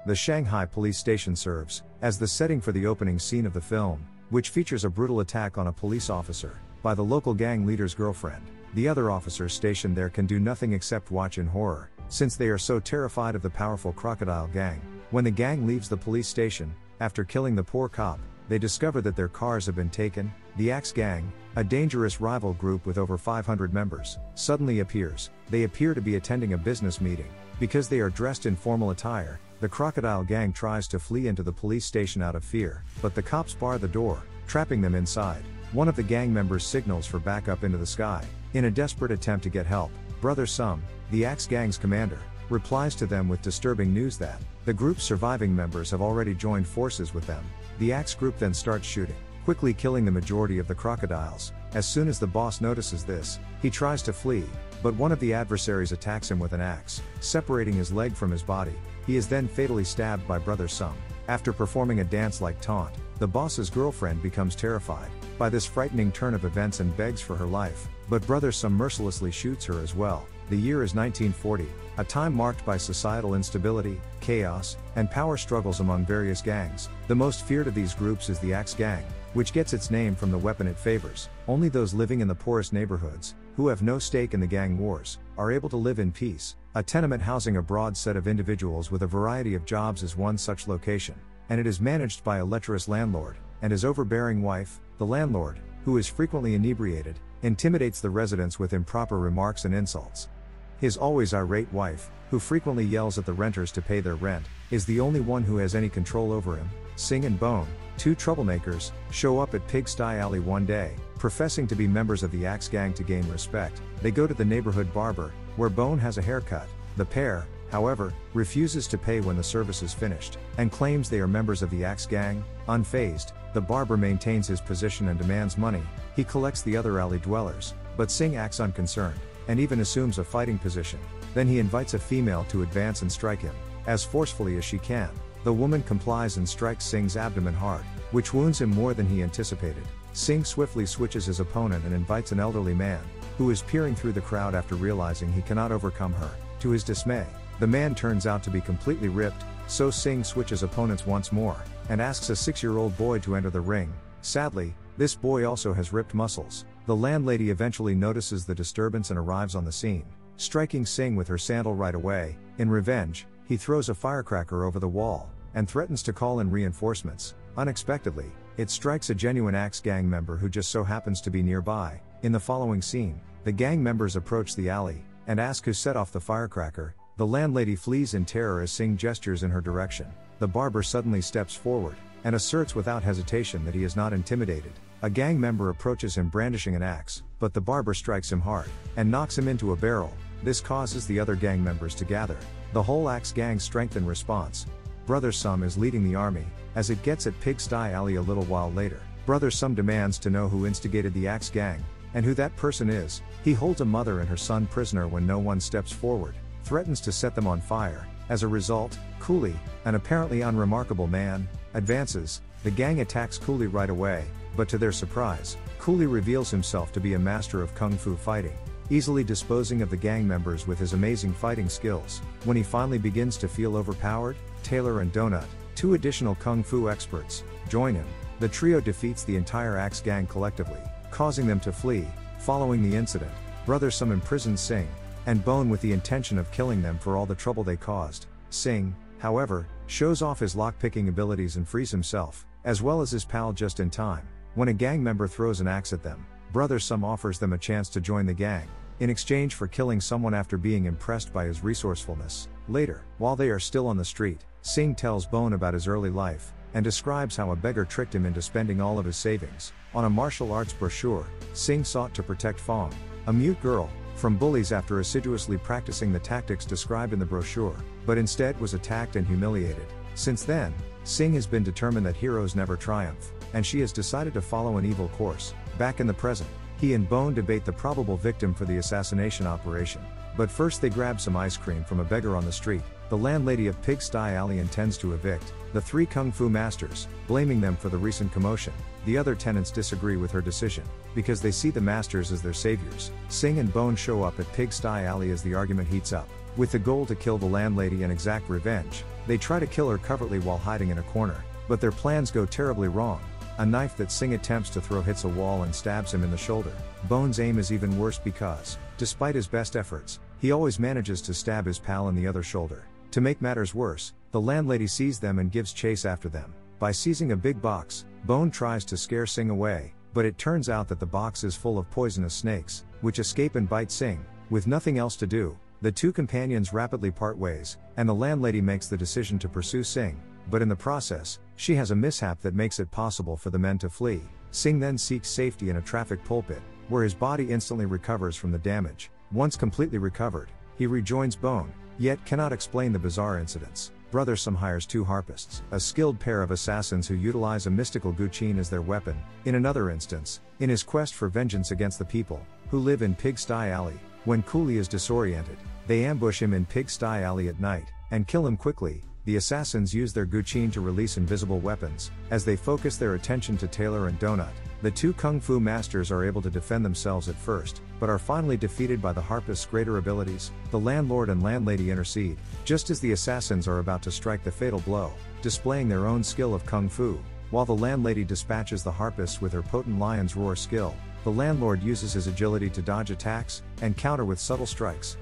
The Shanghai police station serves as the setting for the opening scene of the film, which features a brutal attack on a police officer by the local gang leader's girlfriend. The other officers stationed there can do nothing except watch in horror, since they are so terrified of the powerful crocodile gang. When the gang leaves the police station, after killing the poor cop, they discover that their cars have been taken. The Axe Gang, a dangerous rival group with over 500 members, suddenly appears. They appear to be attending a business meeting. Because they are dressed in formal attire, the crocodile gang tries to flee into the police station out of fear, but the cops bar the door, trapping them inside. One of the gang members signals for backup into the sky. In a desperate attempt to get help, Brother Sum, the Axe Gang's commander, replies to them with disturbing news that the group's surviving members have already joined forces with them. The Axe group then starts shooting, quickly killing the majority of the crocodiles. As soon as the boss notices this, he tries to flee, but one of the adversaries attacks him with an axe, separating his leg from his body. He is then fatally stabbed by Brother Sum. After performing a dance-like taunt, the boss's girlfriend becomes terrified by this frightening turn of events and begs for her life, but Brother Sum mercilessly shoots her as well. The year is 1940, a time marked by societal instability, chaos, and power struggles among various gangs. The most feared of these groups is the Axe Gang, which gets its name from the weapon it favors. Only those living in the poorest neighborhoods, who have no stake in the gang wars, are able to live in peace. A tenement housing a broad set of individuals with a variety of jobs is one such location, and it is managed by a lecherous landlord, and his overbearing wife. The landlord, who is frequently inebriated, intimidates the residents with improper remarks and insults. His always irate wife, who frequently yells at the renters to pay their rent, is the only one who has any control over him. Sing and Bone, two troublemakers, show up at Pigsty Alley one day, professing to be members of the Axe Gang to gain respect. They go to the neighborhood barber, where Bone has a haircut. The pair, however, refuses to pay when the service is finished, and claims they are members of the Axe Gang. Unfazed, the barber maintains his position and demands money. He collects the other alley dwellers, but Sing acts unconcerned, and even assumes a fighting position. Then he invites a female to advance and strike him, as forcefully as she can. The woman complies and strikes Sing's abdomen hard, which wounds him more than he anticipated. Sing swiftly switches his opponent and invites an elderly man, who is peering through the crowd after realizing he cannot overcome her. To his dismay, the man turns out to be completely ripped, so Sing switches opponents once more, and asks a 6-year-old boy to enter the ring. Sadly, this boy also has ripped muscles. The landlady eventually notices the disturbance and arrives on the scene, striking Sing with her sandal right away. In revenge, he throws a firecracker over the wall, and threatens to call in reinforcements. Unexpectedly, it strikes a genuine Axe Gang member who just so happens to be nearby. In the following scene, the gang members approach the alley, and ask who set off the firecracker. The landlady flees in terror as Sing gestures in her direction. The barber suddenly steps forward, and asserts without hesitation that he is not intimidated. A gang member approaches him brandishing an axe, but the barber strikes him hard, and knocks him into a barrel. This causes the other gang members to gather. The whole Axe Gang strengthen response. Brother Sum is leading the army, as it gets at Pigsty Alley a little while later. Brother Sum demands to know who instigated the Axe Gang, and who that person is. He holds a mother and her son prisoner when no one steps forward, threatens to set them on fire. As a result, Cooley, an apparently unremarkable man, advances. The gang attacks Cooley right away, but to their surprise, Cooley reveals himself to be a master of kung fu fighting, easily disposing of the gang members with his amazing fighting skills. When he finally begins to feel overpowered, Taylor and Donut, two additional kung fu experts, join him. The trio defeats the entire Axe Gang collectively, causing them to flee. Following the incident, Brother Sum imprisons Sing and Bone with the intention of killing them for all the trouble they caused. Sing, however, shows off his lockpicking abilities and frees himself, as well as his pal just in time. When a gang member throws an axe at them, Brother Sum offers them a chance to join the gang, in exchange for killing someone after being impressed by his resourcefulness. Later, while they are still on the street, Sing tells Bone about his early life, and describes how a beggar tricked him into spending all of his savings on a martial arts brochure. Sing sought to protect Fong, a mute girl, from bullies after assiduously practicing the tactics described in the brochure, but instead was attacked and humiliated. Since then, Sing has been determined that heroes never triumph, and she has decided to follow an evil course. Back in the present, he and Bone debate the probable victim for the assassination operation. But first they grab some ice cream from a beggar on the street. The landlady of Pigsty Alley intends to evict the 3 kung fu masters, blaming them for the recent commotion. The other tenants disagree with her decision, because they see the masters as their saviors. Sing and Bone show up at Pigsty Alley as the argument heats up, with the goal to kill the landlady and exact revenge. They try to kill her covertly while hiding in a corner, but their plans go terribly wrong. A knife that Singh attempts to throw hits a wall and stabs him in the shoulder. Bone's aim is even worse because, despite his best efforts, he always manages to stab his pal in the other shoulder. To make matters worse, the landlady sees them and gives chase after them. By seizing a big box, Bone tries to scare Singh away, but it turns out that the box is full of poisonous snakes, which escape and bite Singh. With nothing else to do, the two companions rapidly part ways, and the landlady makes the decision to pursue Singh, but in the process, she has a mishap that makes it possible for the men to flee. Singh then seeks safety in a traffic pulpit, where his body instantly recovers from the damage. Once completely recovered, he rejoins Bone, yet cannot explain the bizarre incidents. Brother Sum hires two harpists, a skilled pair of assassins who utilize a mystical guqin as their weapon. In another instance, in his quest for vengeance against the people, who live in Pigsty Alley, when Cooley is disoriented, they ambush him in Pigsty Alley at night, and kill him quickly. The assassins use their guqin to release invisible weapons. As they focus their attention to Taylor and Donut, the two kung fu masters are able to defend themselves at first, but are finally defeated by the harpist's greater abilities. The landlord and landlady intercede, just as the assassins are about to strike the fatal blow, displaying their own skill of kung fu, while the landlady dispatches the harpist with her potent lion's roar skill. The landlord uses his agility to dodge attacks, and counter with subtle strikes.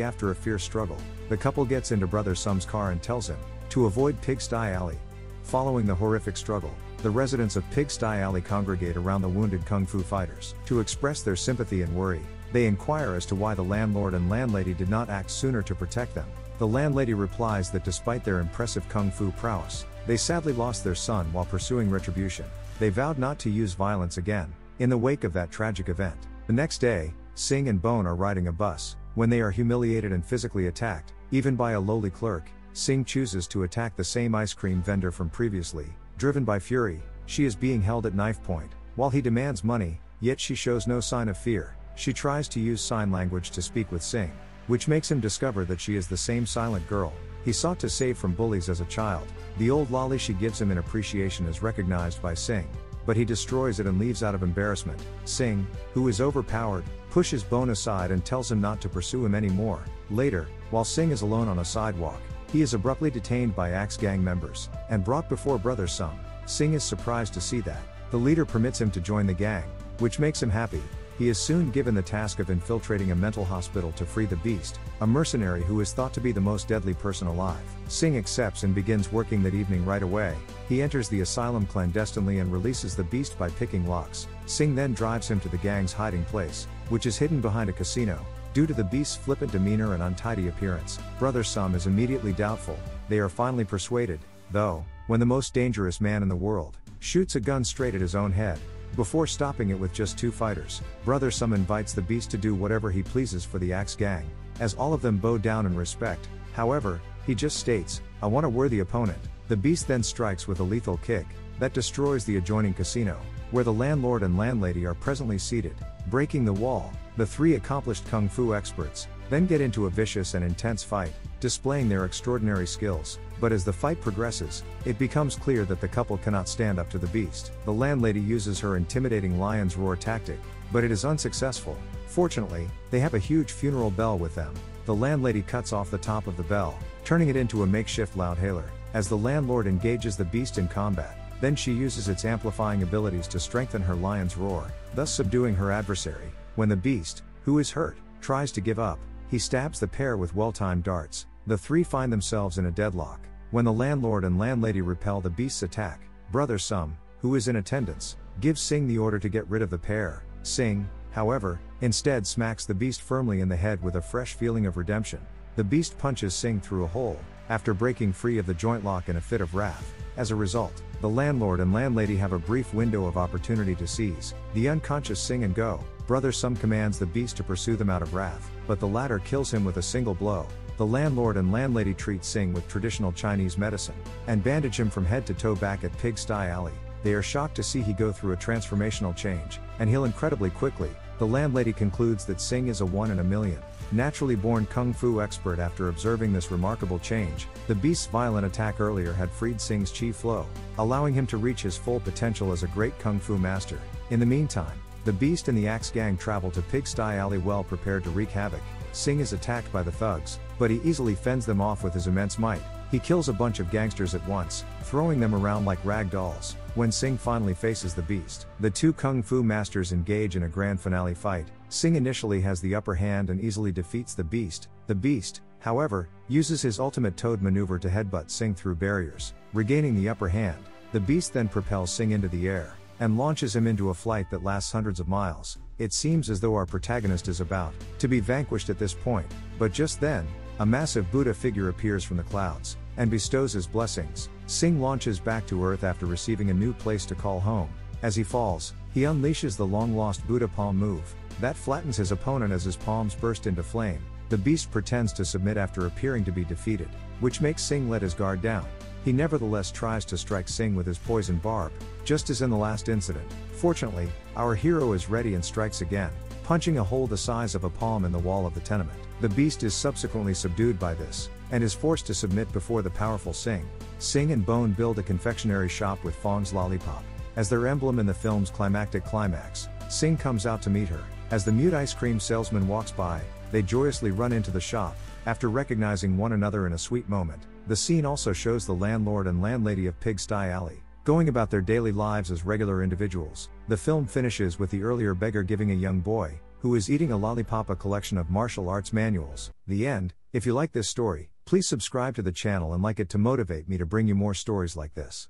After a fierce struggle, the couple gets into Brother Sum's car and tells him to avoid Pigsty Alley. Following the horrific struggle, the residents of Pigsty Alley congregate around the wounded kung fu fighters. To express their sympathy and worry, they inquire as to why the landlord and landlady did not act sooner to protect them. The landlady replies that despite their impressive kung fu prowess, they sadly lost their son while pursuing retribution. They vowed not to use violence again. In the wake of that tragic event, the next day, Singh and Bone are riding a bus. When they are humiliated and physically attacked, even by a lowly clerk, Singh chooses to attack the same ice cream vendor from previously. Driven by fury, she is being held at knife point, while he demands money, yet she shows no sign of fear. She tries to use sign language to speak with Singh, which makes him discover that she is the same silent girl he sought to save from bullies as a child. The old lolly she gives him in appreciation is recognized by Singh, but he destroys it and leaves out of embarrassment. Singh, who is overpowered, pushes Bone aside and tells him not to pursue him anymore. Later, while Singh is alone on a sidewalk, he is abruptly detained by Axe gang members, and brought before Brother Sum. Singh is surprised to see that. The leader permits him to join the gang, which makes him happy. He is soon given the task of infiltrating a mental hospital to free the Beast, a mercenary who is thought to be the most deadly person alive. Singh accepts and begins working that evening right away. He enters the asylum clandestinely and releases the Beast by picking locks. Singh then drives him to the gang's hiding place, which is hidden behind a casino. Due to the Beast's flippant demeanor and untidy appearance, Brother Sum is immediately doubtful. They are finally persuaded, though, when the most dangerous man in the world shoots a gun straight at his own head. Before stopping it with just two fighters, Brother Sum invites the Beast to do whatever he pleases for the Axe gang, as all of them bow down in respect. However, he just states, "I want a worthy opponent." The Beast then strikes with a lethal kick that destroys the adjoining casino, where the landlord and landlady are presently seated. Breaking the wall, the three accomplished kung fu experts then get into a vicious and intense fight, displaying their extraordinary skills. But as the fight progresses, it becomes clear that the couple cannot stand up to the Beast. The landlady uses her intimidating lion's roar tactic, but it is unsuccessful. Fortunately, they have a huge funeral bell with them. The landlady cuts off the top of the bell, turning it into a makeshift loudhailer. As the landlord engages the Beast in combat, then she uses its amplifying abilities to strengthen her lion's roar, thus subduing her adversary. When the Beast, who is hurt, tries to give up, he stabs the pair with well-timed darts. The three find themselves in a deadlock. When the landlord and landlady repel the Beast's attack, Brother Sum, who is in attendance, gives Singh the order to get rid of the pair. Singh, however, instead smacks the Beast firmly in the head with a fresh feeling of redemption. The Beast punches Singh through a hole, after breaking free of the joint lock in a fit of wrath. As a result, the landlord and landlady have a brief window of opportunity to seize the unconscious Singh and go. Brother Sum commands the Beast to pursue them out of wrath, but the latter kills him with a single blow. The landlord and landlady treat Singh with traditional Chinese medicine, and bandage him from head to toe back at Pigsty Alley. They are shocked to see he go through a transformational change, and heal incredibly quickly. The landlady concludes that Singh is a 1 in a million, naturally born kung fu expert. After observing this remarkable change, the Beast's violent attack earlier had freed Singh's chi flow, allowing him to reach his full potential as a great kung fu master. In the meantime, the Beast and the Axe gang travel to Pigsty Alley well prepared to wreak havoc. Singh is attacked by the thugs, but he easily fends them off with his immense might. He kills a bunch of gangsters at once, throwing them around like rag dolls. When Sing finally faces the beast, the two kung fu masters engage in a grand finale fight. Sing initially has the upper hand and easily defeats the beast. The beast, however, uses his ultimate toad maneuver to headbutt Sing through barriers. Regaining the upper hand, the beast then propels Sing into the air, and launches him into a flight that lasts hundreds of miles. It seems as though our protagonist is about to be vanquished at this point, but just then, a massive Buddha figure appears from the clouds, and bestows his blessings. Sing launches back to Earth after receiving a new place to call home. As he falls, he unleashes the long-lost Buddha palm move, that flattens his opponent as his palms burst into flame. The beast pretends to submit after appearing to be defeated, which makes Sing let his guard down. He nevertheless tries to strike Sing with his poison barb, just as in the last incident. Fortunately, our hero is ready and strikes again, punching a hole the size of a palm in the wall of the tenement. The beast is subsequently subdued by this, and is forced to submit before the powerful Sing. Sing and Bone build a confectionery shop with Fong's lollipop as their emblem in the film's climactic climax. Sing comes out to meet her. As the mute ice cream salesman walks by, they joyously run into the shop, after recognizing one another in a sweet moment. The scene also shows the landlord and landlady of Pigsty Alley going about their daily lives as regular individuals. The film finishes with the earlier beggar giving a young boy, who is eating a lollipop, a collection of martial arts manuals. The end. If you like this story, please subscribe to the channel and like it to motivate me to bring you more stories like this.